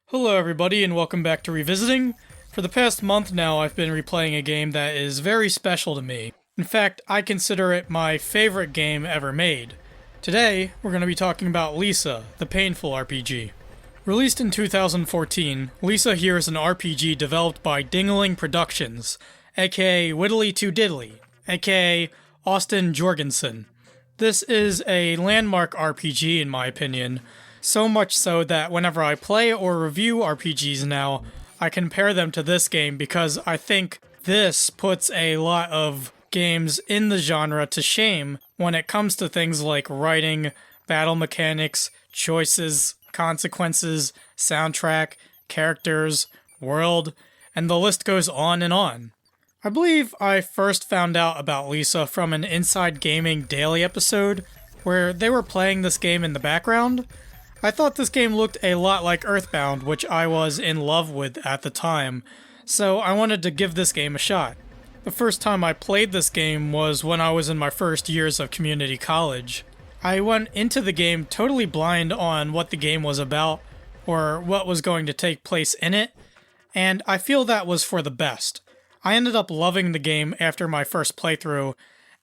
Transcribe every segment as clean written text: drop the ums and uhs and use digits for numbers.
Hello everybody and welcome back to Revisiting. For the past month now I've been replaying a game that is very special to me. In fact, I consider it my favorite game ever made. Today, we're going to be talking about Lisa, the Painful RPG. Released in 2014, Lisa here is an RPG developed by Dingaling Productions, aka Whittly to Diddly, aka Austin Jorgensen. This is a landmark RPG in my opinion, so much so that whenever I play or review RPGs now, I compare them to this game because I think this puts a lot of games in the genre to shame when it comes to things like writing, battle mechanics, choices, consequences, soundtrack, characters, world, and the list goes on and on. I believe I first found out about Lisa from an Inside Gaming Daily episode where they were playing this game in the background. I thought this game looked a lot like Earthbound, which I was in love with at the time, so I wanted to give this game a shot. The first time I played this game was when I was in my first years of community college. I went into the game totally blind on what the game was about, or what was going to take place in it, and I feel that was for the best. I ended up loving the game after my first playthrough,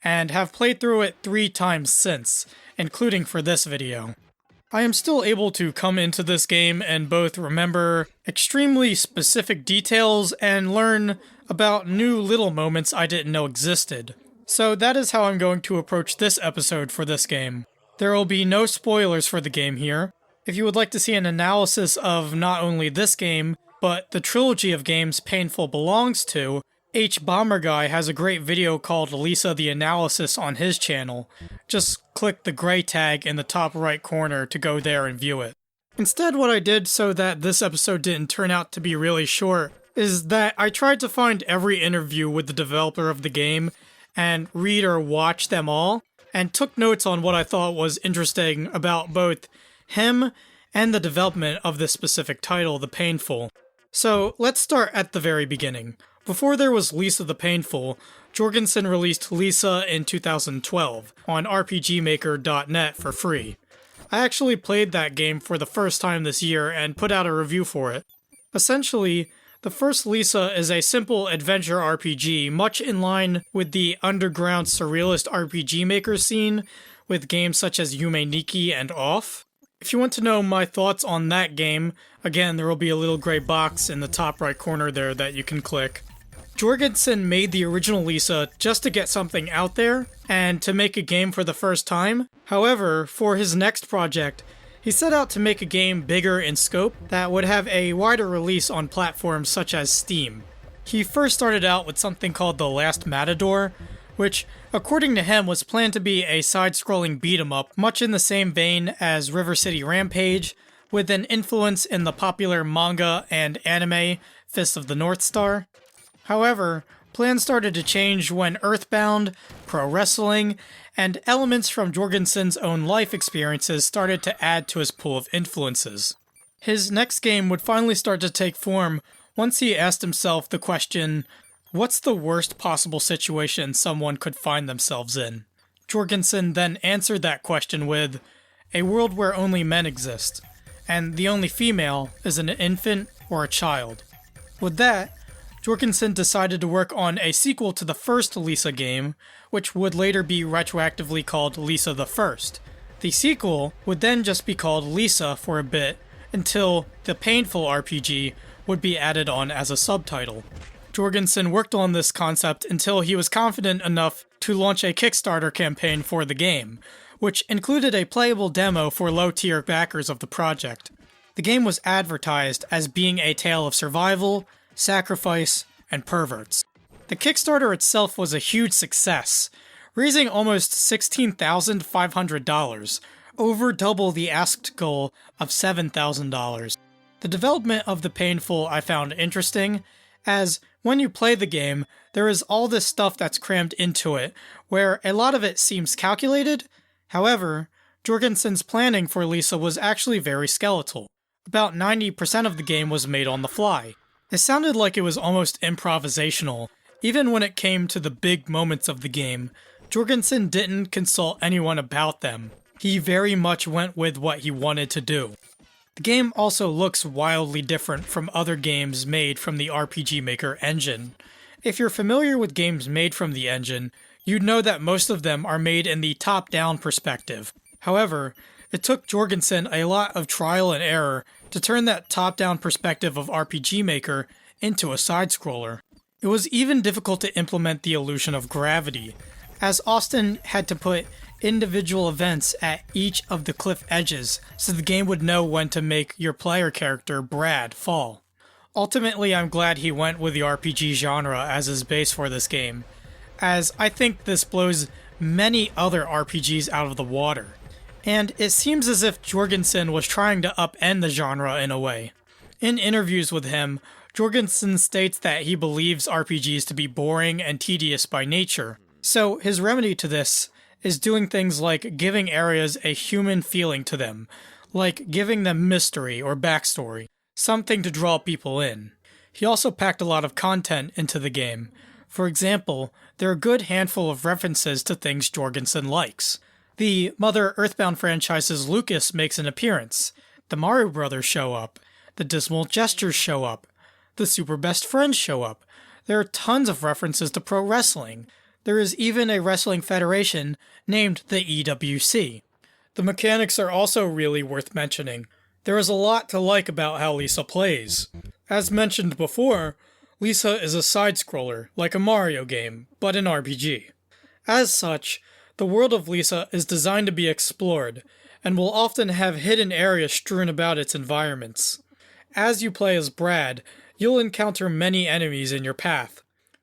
and have played through it 3 times since, including for this video. I am still able to come into this game and both remember extremely specific details and learn about new little moments I didn't know existed. So that is how I'm going to approach this episode for this game. There will be no spoilers for the game here. If you would like to see an analysis of not only this game, but the trilogy of games Painful belongs to, HBomberguy has a great video called Lisa the Analysis on his channel. Just click the gray tag in the top right corner to go there and view it. Instead, what I did so that this episode didn't turn out to be really short is that I tried to find every interview with the developer of the game and read or watch them all, and took notes on what I thought was interesting about both him and the development of this specific title, The Painful. So let's start at the very beginning. Before there was Lisa the Painful, Jorgensen released Lisa in 2012 on RPGmaker.net for free. I actually played that game for the first time this year and put out a review for it. Essentially, the first Lisa is a simple adventure RPG much in line with the underground surrealist RPG maker scene with games such as Yume Nikki and Off. If you want to know my thoughts on that game, again there will be a little gray box in the top right corner there that you can click. Jorgensen made the original Lisa just to get something out there and to make a game for the first time. However, for his next project, he set out to make a game bigger in scope that would have a wider release on platforms such as Steam. He first started out with something called The Last Matador, which, according to him, was planned to be a side-scrolling beat-em-up, much in the same vein as River City Rampage, with an influence in the popular manga and anime Fist of the North Star. However, plans started to change when Earthbound, pro wrestling, and elements from Jorgensen's own life experiences started to add to his pool of influences. His next game would finally start to take form once he asked himself the question, what's the worst possible situation someone could find themselves in? Jorgensen then answered that question with, a world where only men exist, and the only female is an infant or a child. With that, Jorgensen decided to work on a sequel to the first Lisa game, which would later be retroactively called Lisa the First. The sequel would then just be called Lisa for a bit, until The Painful RPG would be added on as a subtitle. Jorgensen worked on this concept until he was confident enough to launch a Kickstarter campaign for the game, which included a playable demo for low-tier backers of the project. The game was advertised as being a tale of survival, sacrifice, and perverts. The Kickstarter itself was a huge success, raising almost $16,500, over double the asked goal of $7,000. The development of The Painful I found interesting, as when you play the game, there is all this stuff that's crammed into it, where a lot of it seems calculated. However, Jorgensen's planning for Lisa was actually very skeletal. About 90% of the game was made on the fly. It sounded like it was almost improvisational. Even when it came to the big moments of the game, Jorgensen didn't consult anyone about them. He very much went with what he wanted to do. The game also looks wildly different from other games made from the RPG Maker engine. If you're familiar with games made from the engine, you'd know that most of them are made in the top-down perspective. However, it took Jorgensen a lot of trial and error to turn that top-down perspective of RPG Maker into a side-scroller. It was even difficult to implement the illusion of gravity, as Austin had to put individual events at each of the cliff edges so the game would know when to make your player character, Brad, fall. Ultimately, I'm glad he went with the RPG genre as his base for this game, as I think this blows many other RPGs out of the water. And it seems as if Jorgensen was trying to upend the genre in a way. In interviews with him, Jorgensen states that he believes RPGs to be boring and tedious by nature, so his remedy to this is doing things like giving areas a human feeling to them, like giving them mystery or backstory, something to draw people in. He also packed a lot of content into the game. For example, there are a good handful of references to things Jorgensen likes. The Mother Earthbound franchise's Lucas makes an appearance, the Mario Brothers show up, the Dismal Gestures show up, the Super Best Friends show up. There are tons of references to pro wrestling. There is even a wrestling federation named the EWC. The mechanics are also really worth mentioning. There is a lot to like about how Lisa plays. As mentioned before, Lisa is a side-scroller, like a Mario game, but an RPG. As such, the world of Lisa is designed to be explored, and will often have hidden areas strewn about its environments. As you play as Brad, you'll encounter many enemies in your path.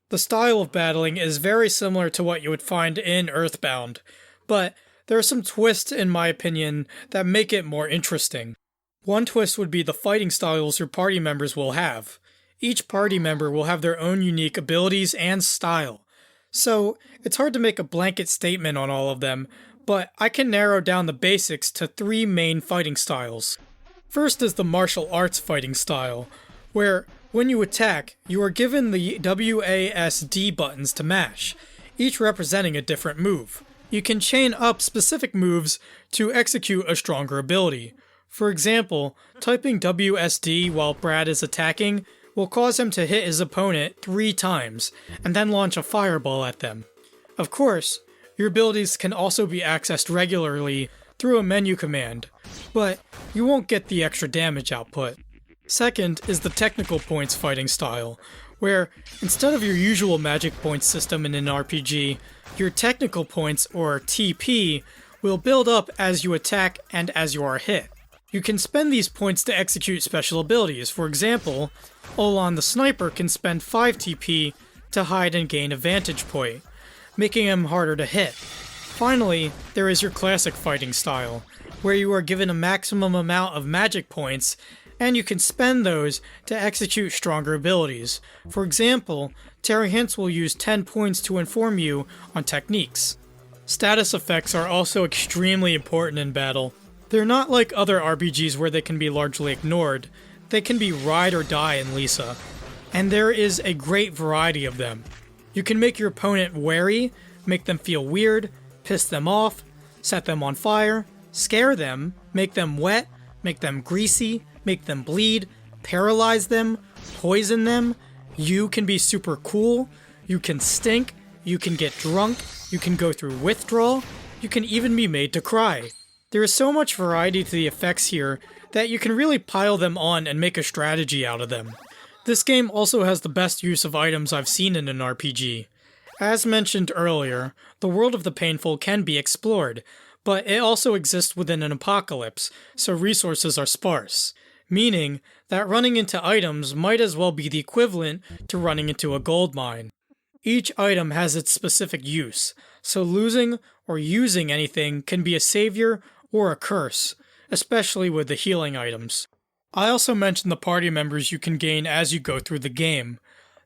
The style of battling is very similar to what you would find in Earthbound, but there are some twists in my opinion that make it more interesting. One twist would be the fighting styles your party members will have. Each party member will have their own unique abilities and style, so it's hard to make a blanket statement on all of them, but I can narrow down the basics to 3 main fighting styles. First is the martial arts fighting style, where when you attack, you are given the WASD buttons to mash, each representing a different move. You can chain up specific moves to execute a stronger ability. For example, typing WSD while Brad is attacking will cause him to hit his opponent 3 times, and then launch a fireball at them. Of course, your abilities can also be accessed regularly through a menu command, but you won't get the extra damage output. Second is the technical points fighting style, where instead of your usual magic points system in an RPG, your technical points, or TP, will build up as you attack and as you are hit. You can spend these points to execute special abilities. For example, Olan the Sniper can spend 5 TP to hide and gain a vantage point, making him harder to hit. Finally, there is your classic fighting style, where you are given a maximum amount of magic points and you can spend those to execute stronger abilities. For example, Terry Hintz will use 10 points to inform you on techniques. Status effects are also extremely important in battle. They're not like other RPGs where they can be largely ignored. They can be ride or die in Lisa, and there is a great variety of them. You can make your opponent wary, make them feel weird, piss them off, set them on fire, scare them, make them wet, make them greasy, make them bleed, paralyze them, poison them. You can be super cool, you can stink, you can get drunk, you can go through withdrawal, you can even be made to cry. There is so much variety to the effects here that you can really pile them on and make a strategy out of them. This game also has the best use of items I've seen in an RPG. As mentioned earlier, the world of the Painful can be explored, but it also exists within an apocalypse, so resources are sparse, meaning that running into items might as well be the equivalent to running into a gold mine. Each item has its specific use, so losing or using anything can be a savior or a curse, especially with the healing items. I also mentioned the party members you can gain as you go through the game.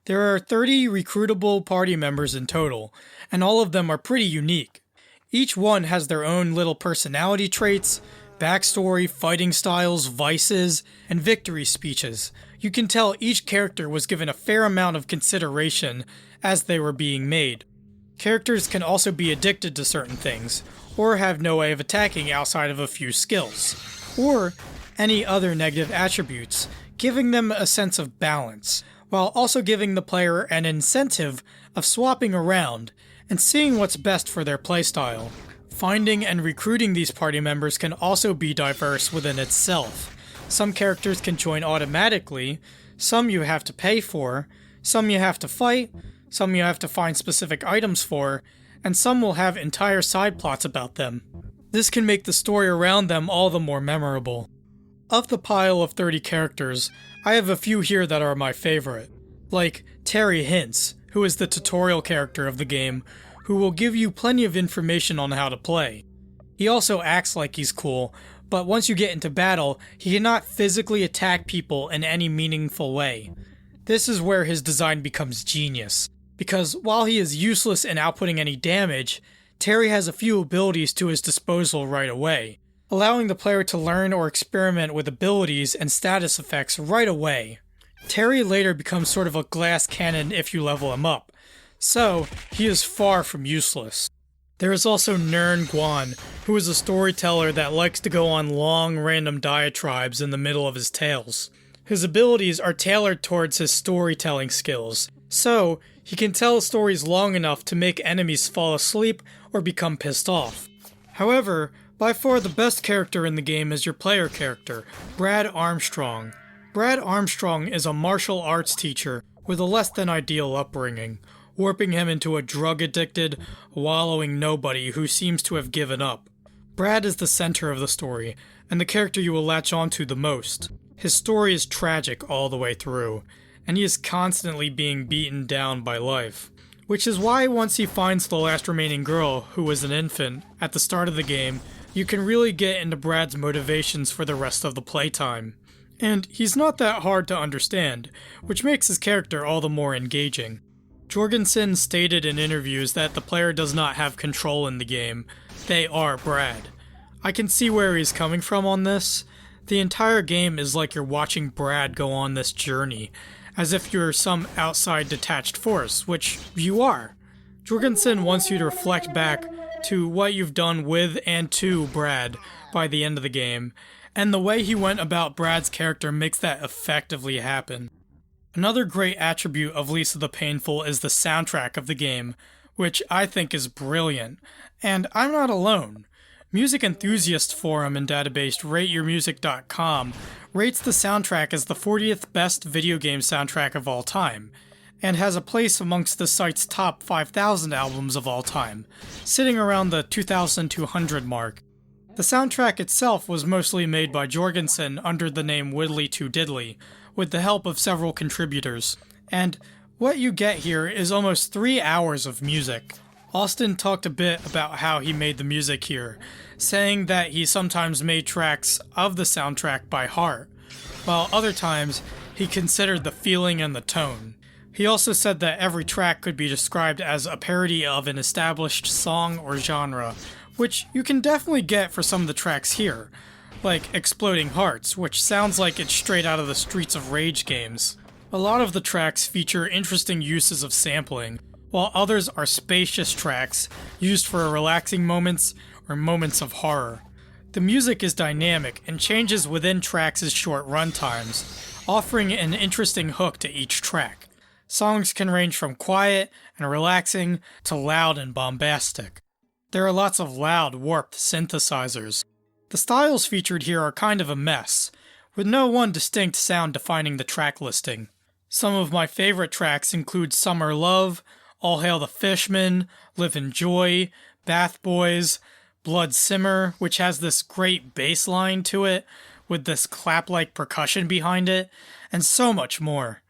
There are 30 recruitable party members in total, and all of them are pretty unique. Each one has their own little personality traits, backstory, fighting styles, vices, and victory speeches. You can tell each character was given a fair amount of consideration as they were being made. Characters can also be addicted to certain things, or have no way of attacking outside of a few skills. Or any other negative attributes, giving them a sense of balance, while also giving the player an incentive of swapping around and seeing what's best for their playstyle. Finding and recruiting these party members can also be diverse within itself. Some characters can join automatically, some you have to pay for, some you have to fight, some you have to find specific items for, and some will have entire side plots about them. This can make the story around them all the more memorable. Of the pile of 30 characters, I have a few here that are my favorite, like Terry Hintz, who is the tutorial character of the game, who will give you plenty of information on how to play. He also acts like he's cool, but once you get into battle, he cannot physically attack people in any meaningful way. This is where his design becomes genius, because while he is useless in outputting any damage, Terry has a few abilities to his disposal right away, allowing the player to learn or experiment with abilities and status effects right away. Terry later becomes sort of a glass cannon if you level him up, so he is far from useless. There is also Nern Guan, who is a storyteller that likes to go on long random diatribes in the middle of his tales. His abilities are tailored towards his storytelling skills, so he can tell stories long enough to make enemies fall asleep or become pissed off. However, by far the best character in the game is your player character, Brad Armstrong. Brad Armstrong is a martial arts teacher with a less than ideal upbringing, warping him into a drug-addicted, wallowing nobody who seems to have given up. Brad is the center of the story, and the character you will latch onto the most. His story is tragic all the way through, and he is constantly being beaten down by life. Which is why once he finds the last remaining girl, who is an infant, at the start of the game, you can really get into Brad's motivations for the rest of the playtime. And he's not that hard to understand, which makes his character all the more engaging. Jorgensen stated in interviews that the player does not have control in the game. They are Brad. I can see where he's coming from on this. The entire game is like you're watching Brad go on this journey, as if you're some outside detached force, which you are. Jorgensen wants you to reflect back to what you've done with and to Brad by the end of the game, and the way he went about Brad's character makes that effectively happen. Another great attribute of Lisa the Painful is the soundtrack of the game, which I think is brilliant, and I'm not alone. Music enthusiast forum and database rateyourmusic.com rates the soundtrack as the 40th best video game soundtrack of all time, and has a place amongst the site's top 5,000 albums of all time, sitting around the 2,200 mark. The soundtrack itself was mostly made by Jorgensen under the name Widdly Too Diddly, with the help of several contributors, and what you get here is almost 3 hours of music. Austin talked a bit about how he made the music here, saying that he sometimes made tracks of the soundtrack by heart, while other times he considered the feeling and the tone. He also said that every track could be described as a parody of an established song or genre, which you can definitely get for some of the tracks here, like Exploding Hearts, which sounds like it's straight out of the Streets of Rage games. A lot of the tracks feature interesting uses of sampling, while others are spacious tracks used for relaxing moments or moments of horror. The music is dynamic and changes within tracks' short runtimes, offering an interesting hook to each track. Songs can range from quiet and relaxing to loud and bombastic. There are lots of loud, warped synthesizers. The styles featured here are kind of a mess, with no one distinct sound defining the track listing. Some of my favorite tracks include Summer Love, All Hail the Fishman, Live in Joy, Bath Boys, Blood Simmer, which has this great bass line to it, with this clap-like percussion behind it, and so much more.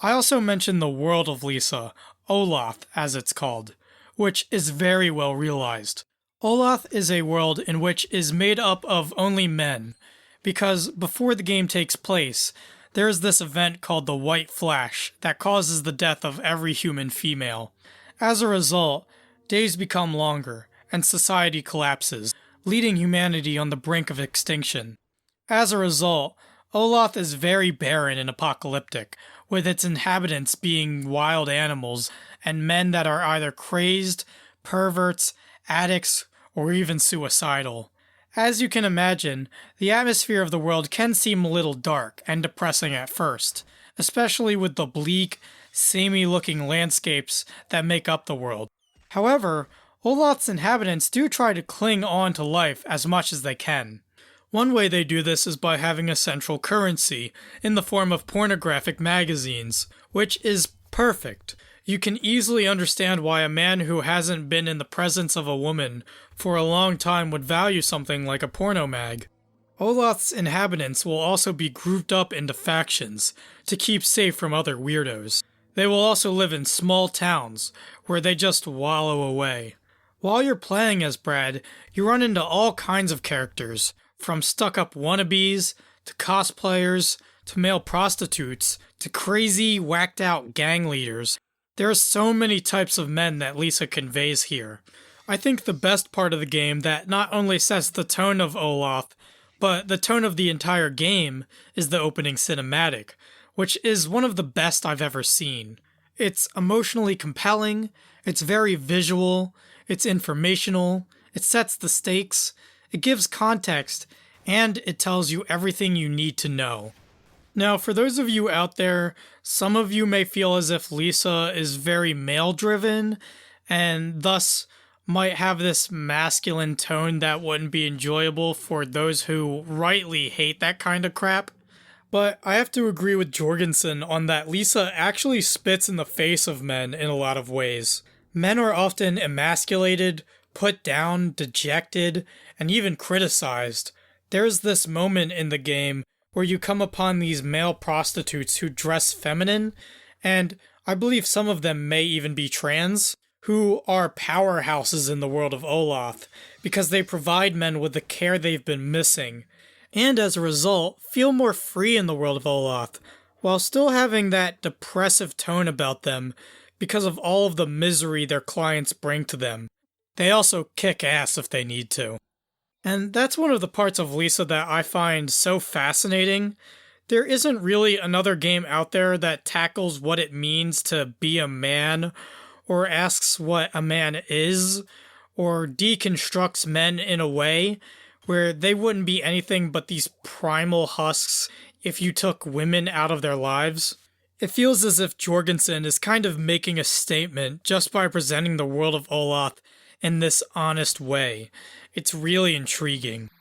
I also mentioned the world of Lisa, Oloth as it's called, which is very well realized. Oloth is a world in which is made up of only men, because before the game takes place, there is this event called the White Flash that causes the death of every human female. As a result, days become longer, and society collapses, leading humanity on the brink of extinction. As a result, Oloth is very barren and apocalyptic, with its inhabitants being wild animals and men that are either crazed, perverts, addicts, or even suicidal. As you can imagine, the atmosphere of the world can seem a little dark and depressing at first, especially with the bleak, samey-looking landscapes that make up the world. However, Olaf's inhabitants do try to cling on to life as much as they can. One way they do this is by having a central currency in the form of pornographic magazines, which is perfect. You can easily understand why a man who hasn't been in the presence of a woman for a long time would value something like a porno mag. Olaf's inhabitants will also be grouped up into factions to keep safe from other weirdos. They will also live in small towns where they just wallow away. While you're playing as Brad, you run into all kinds of characters, from stuck-up wannabes, to cosplayers, to male prostitutes, to crazy, whacked-out gang leaders. There are so many types of men that Lisa conveys here. I think the best part of the game that not only sets the tone of Olaf, but the tone of the entire game is the opening cinematic, which is one of the best I've ever seen. It's emotionally compelling, it's very visual, it's informational, it sets the stakes, it gives context, and it tells you everything you need to know. Now, for those of you out there, some of you may feel as if Lisa is very male-driven, and thus might have this masculine tone that wouldn't be enjoyable for those who rightly hate that kind of crap. But I have to agree with Jorgensen on that Lisa actually spits in the face of men in a lot of ways. Men are often emasculated, put down, dejected, and even criticized. There's this moment in the game where you come upon these male prostitutes who dress feminine, and I believe some of them may even be trans, who are powerhouses in the world of Olaf, because they provide men with the care they've been missing, and as a result, feel more free in the world of Olaf, while still having that depressive tone about them because of all of the misery their clients bring to them. They also kick ass if they need to. And that's one of the parts of Lisa that I find so fascinating. There isn't really another game out there that tackles what it means to be a man, or asks what a man is, or deconstructs men in a way where they wouldn't be anything but these primal husks if you took women out of their lives. It feels as if Jorgensen is kind of making a statement just by presenting the world of Olaf in this honest way. It's really intriguing.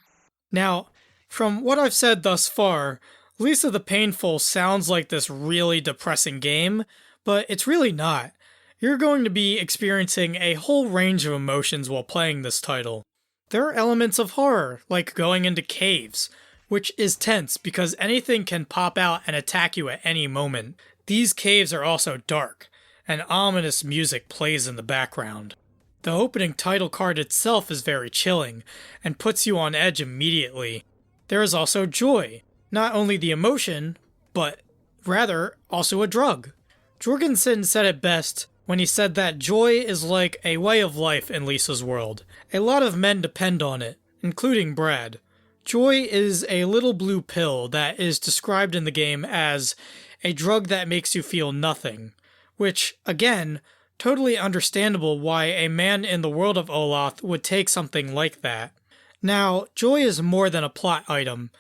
Now, from what I've said thus far, Lisa the Painful sounds like this really depressing game, but it's really not. You're going to be experiencing a whole range of emotions while playing this title. There are elements of horror, like going into caves, which is tense because anything can pop out and attack you at any moment. These caves are also dark, and ominous music plays in the background. The opening title card itself is very chilling, and puts you on edge immediately. There is also joy, not only the emotion, but rather also a drug. Jorgensen said it best when he said that joy is like a way of life in Lisa's world. A lot of men depend on it, including Brad. Joy is a little blue pill that is described in the game as a drug that makes you feel nothing, which, again, totally understandable why a man in the world of Olaf would take something like that. Now, joy is more than a plot item.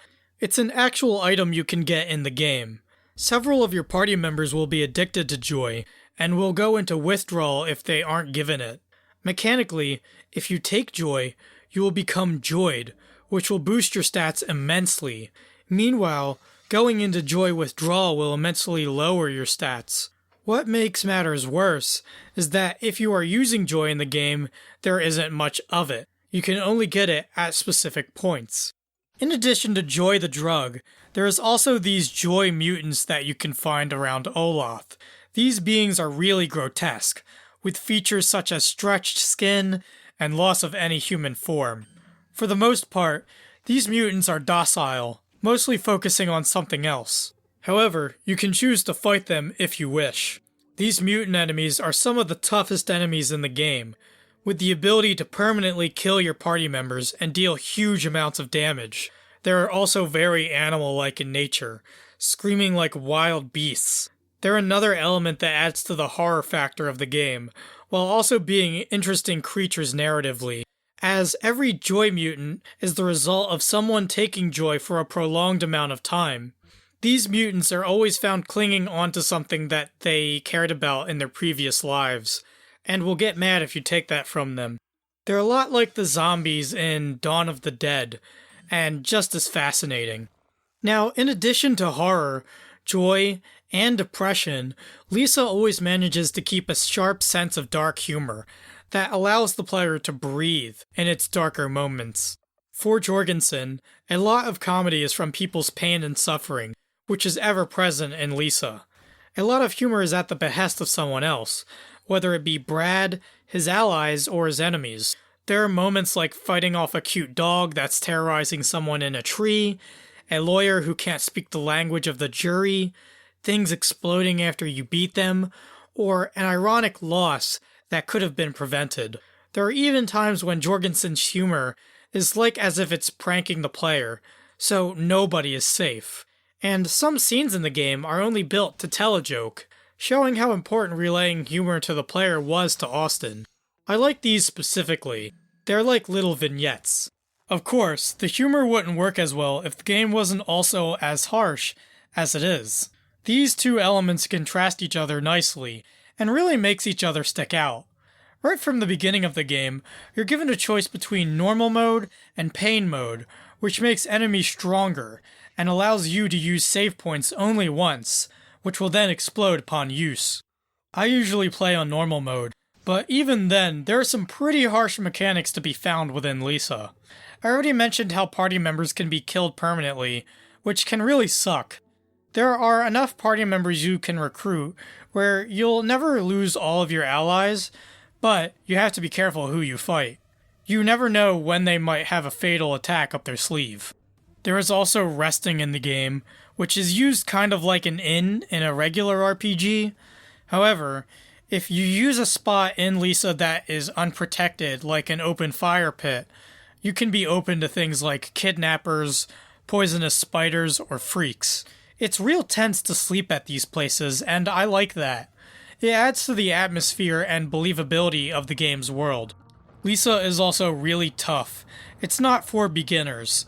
It's an actual item you can get in the game. Several of your party members will be addicted to joy, and will go into withdrawal if they aren't given it. Mechanically, if you take joy, you will become joyed, which will boost your stats immensely. Meanwhile, going into joy withdrawal will immensely lower your stats. What makes matters worse is that if you are using joy in the game, there isn't much of it. You can only get it at specific points. In addition to joy the drug, there is also these joy mutants that you can find around Olaf. These beings are really grotesque, with features such as stretched skin and loss of any human form. For the most part, these mutants are docile, mostly focusing on something else. However, you can choose to fight them if you wish. These mutant enemies are some of the toughest enemies in the game, with the ability to permanently kill your party members and deal huge amounts of damage. They are also very animal-like in nature, screaming like wild beasts. They're another element that adds to the horror factor of the game, while also being interesting creatures narratively, as every joy mutant is the result of someone taking joy for a prolonged amount of time. These mutants are always found clinging onto something that they cared about in their previous lives, and will get mad if you take that from them. They're a lot like the zombies in Dawn of the Dead, and just as fascinating. Now, in addition to horror, joy, and depression, Lisa always manages to keep a sharp sense of dark humor that allows the player to breathe in its darker moments. For Jorgensen, a lot of comedy is from people's pain and suffering, which is ever present in Lisa. A lot of humor is at the behest of someone else, whether it be Brad, his allies, or his enemies. There are moments like fighting off a cute dog that's terrorizing someone in a tree, a lawyer who can't speak the language of the jury, things exploding after you beat them, or an ironic loss that could have been prevented. There are even times when Jorgensen's humor is like as if it's pranking the player, so nobody is safe. And some scenes in the game are only built to tell a joke, showing how important relaying humor to the player was to Austin. I like these specifically. They're like little vignettes. Of course, the humor wouldn't work as well if the game wasn't also as harsh as it is. These two elements contrast each other nicely, and really makes each other stick out. Right from the beginning of the game, you're given a choice between normal mode and pain mode, which makes enemies stronger, and allows you to use save points only once, which will then explode upon use. I usually play on normal mode, but even then, there are some pretty harsh mechanics to be found within Lisa. I already mentioned how party members can be killed permanently, which can really suck. There are enough party members you can recruit where you'll never lose all of your allies, but you have to be careful who you fight. You never know when they might have a fatal attack up their sleeve. There is also resting in the game, which is used kind of like an inn in a regular RPG. However, if you use a spot in Lisa that is unprotected, like an open fire pit, you can be open to things like kidnappers, poisonous spiders, or freaks. It's real tense to sleep at these places, and I like that. It adds to the atmosphere and believability of the game's world. Lisa is also really tough. It's not for beginners.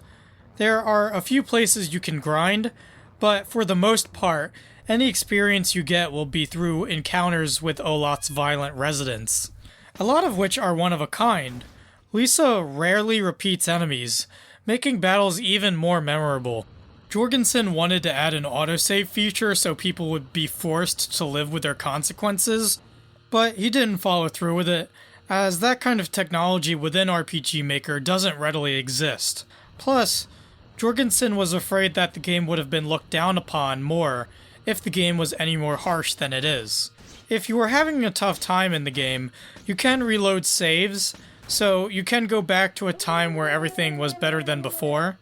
There are a few places you can grind, but for the most part, any experience you get will be through encounters with Olot's violent residents, a lot of which are one of a kind. Lisa rarely repeats enemies, making battles even more memorable. Jorgensen wanted to add an autosave feature so people would be forced to live with their consequences, but he didn't follow through with it, as that kind of technology within RPG Maker doesn't readily exist. Plus, Jorgensen was afraid that the game would have been looked down upon more if the game was any more harsh than it is. If you were having a tough time in the game, you can reload saves, so you can go back to a time where everything was better than before.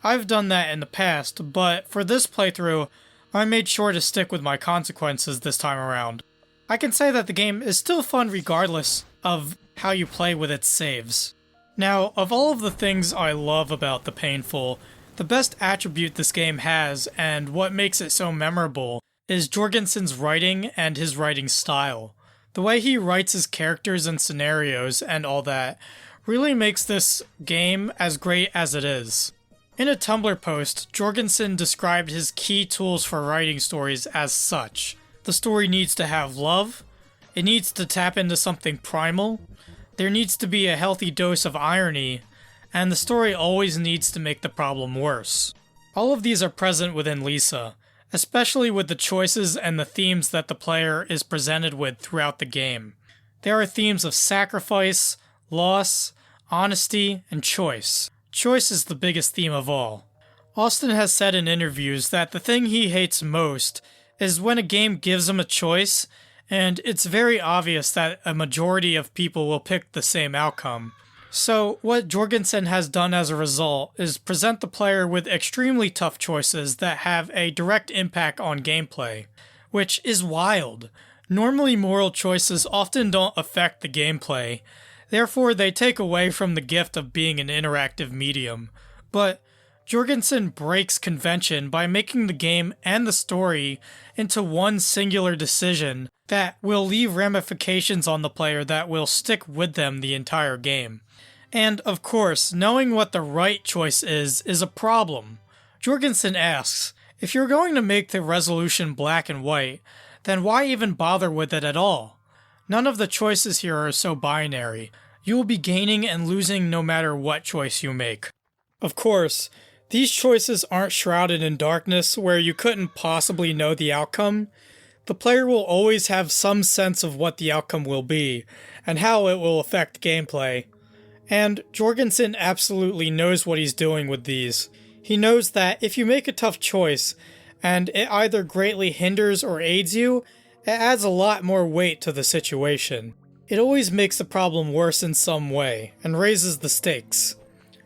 I've done that in the past, but for this playthrough, I made sure to stick with my consequences this time around. I can say that the game is still fun regardless of how you play with its saves. Now, of all of the things I love about The Painful, the best attribute this game has, and what makes it so memorable, is Jorgensen's writing and his writing style. The way he writes his characters and scenarios and all that really makes this game as great as it is. In a Tumblr post, Jorgensen described his key tools for writing stories as such. The story needs to have love, it needs to tap into something primal, there needs to be a healthy dose of irony, and the story always needs to make the problem worse. All of these are present within Lisa, especially with the choices and the themes that the player is presented with throughout the game. There are themes of sacrifice, loss, honesty, and choice. Choice is the biggest theme of all. Austin has said in interviews that the thing he hates most is when a game gives him a choice, and it's very obvious that a majority of people will pick the same outcome. So, what Jorgensen has done as a result is present the player with extremely tough choices that have a direct impact on gameplay, which is wild. Normally, moral choices often don't affect the gameplay, therefore they take away from the gift of being an interactive medium. But Jorgensen breaks convention by making the game and the story into one singular decision that will leave ramifications on the player that will stick with them the entire game. And of course, knowing what the right choice is a problem. Jorgensen asks, if you're going to make the resolution black and white, then why even bother with it at all? None of the choices here are so binary. You will be gaining and losing no matter what choice you make. Of course, these choices aren't shrouded in darkness where you couldn't possibly know the outcome. The player will always have some sense of what the outcome will be, and how it will affect gameplay. And Jorgensen absolutely knows what he's doing with these. He knows that if you make a tough choice, and it either greatly hinders or aids you, it adds a lot more weight to the situation. It always makes the problem worse in some way, and raises the stakes.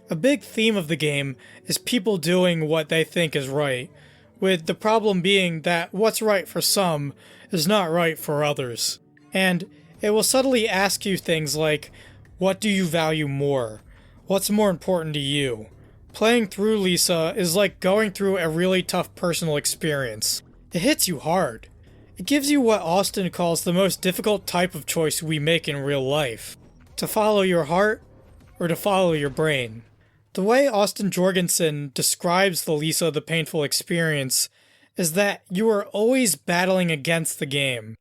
A big theme of the game is people doing what they think is right, with the problem being that what's right for some is not right for others. And it will subtly ask you things like, what do you value more? What's more important to you? Playing through Lisa is like going through a really tough personal experience. It hits you hard. It gives you what Austin calls the most difficult type of choice we make in real life. To follow your heart, or to follow your brain. The way Austin Jorgensen describes the Lisa the Painful experience is that you are always battling against the game.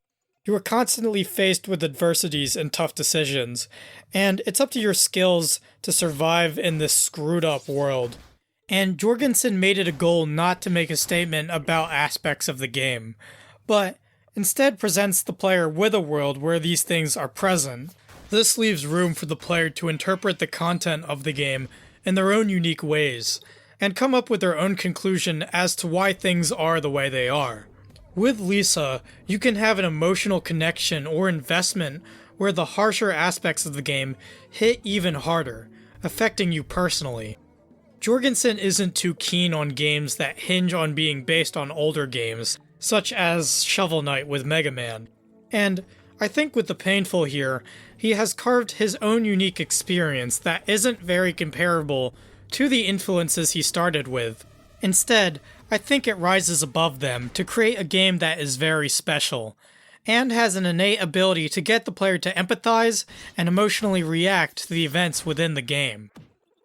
You are constantly faced with adversities and tough decisions, and it's up to your skills to survive in this screwed up world. And Jorgensen made it a goal not to make a statement about aspects of the game, but instead presents the player with a world where these things are present. This leaves room for the player to interpret the content of the game in their own unique ways, and come up with their own conclusion as to why things are the way they are. With Lisa, you can have an emotional connection or investment where the harsher aspects of the game hit even harder, affecting you personally. Jorgensen isn't too keen on games that hinge on being based on older games, such as Shovel Knight with Mega Man. And I think with The Painful here, he has carved his own unique experience that isn't very comparable to the influences he started with. Instead, I think it rises above them to create a game that is very special, and has an innate ability to get the player to empathize and emotionally react to the events within the game.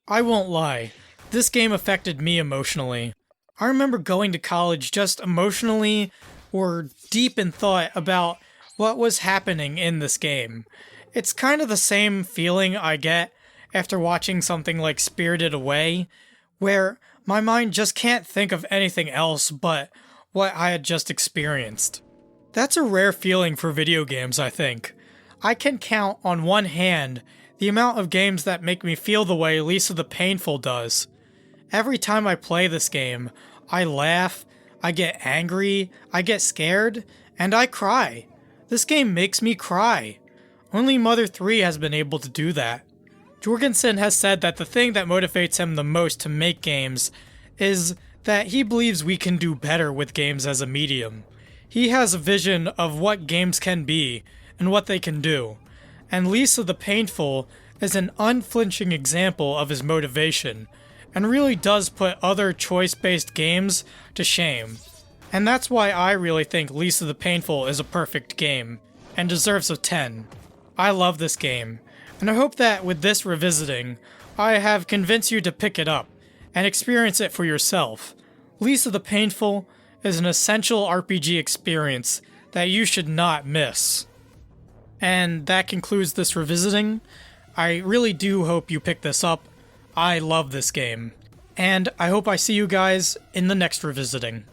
I won't lie, this game affected me emotionally. I remember going to college just emotionally or deep in thought about what was happening in this game. It's kind of the same feeling I get after watching something like Spirited Away, where my mind just can't think of anything else but what I had just experienced. That's a rare feeling for video games, I think. I can count on one hand the amount of games that make me feel the way Lisa the Painful does. Every time I play this game, I laugh, I get angry, I get scared, and I cry. This game makes me cry. Only Mother 3 has been able to do that. Jorgensen has said that the thing that motivates him the most to make games is that he believes we can do better with games as a medium. He has a vision of what games can be and what they can do, and Lisa the Painful is an unflinching example of his motivation, and really does put other choice-based games to shame. And that's why I really think Lisa the Painful is a perfect game, and deserves a 10. I love this game, and I hope that with this revisiting, I have convinced you to pick it up, and experience it for yourself. Lisa the Painful is an essential RPG experience that you should not miss. And that concludes this revisiting. I really do hope you pick this up. I love this game. And I hope I see you guys in the next revisiting.